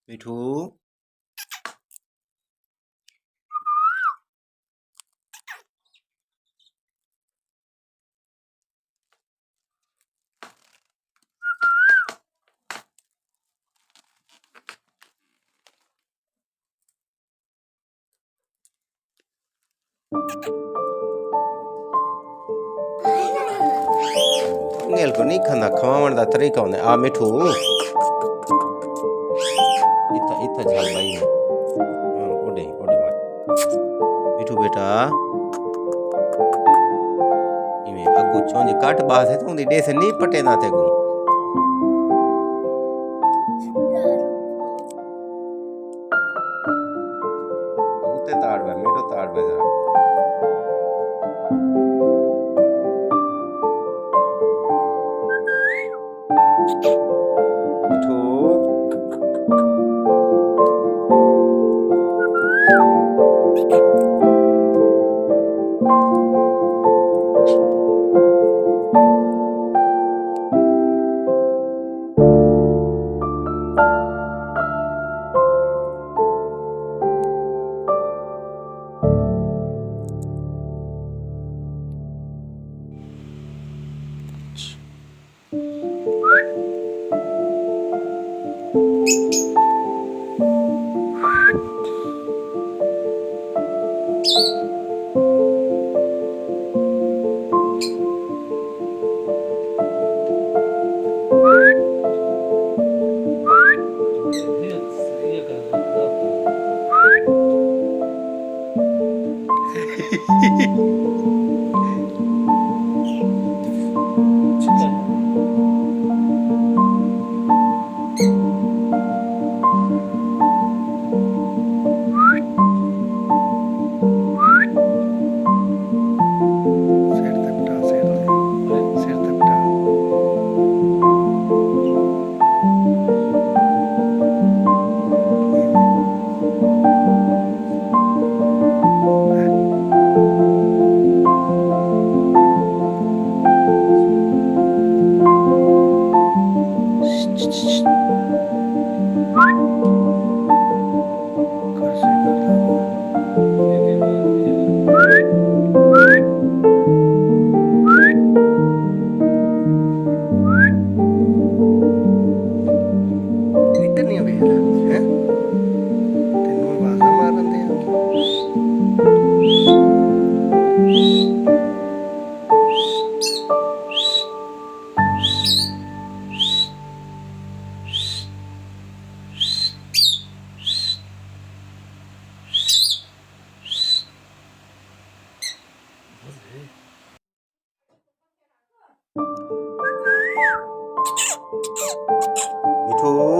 मिठू nail को नहीं खाना खवावण दा तरीका होंदा आ मिठू इथा इथा झाल भाई ओडे ओडे मिठू बेटा इमे अगु चोंज काट बास है तो डे से नहीं पटे ना ते गु उते ताड़ बे मिठू ताड़ बे जरा मिठू मिठू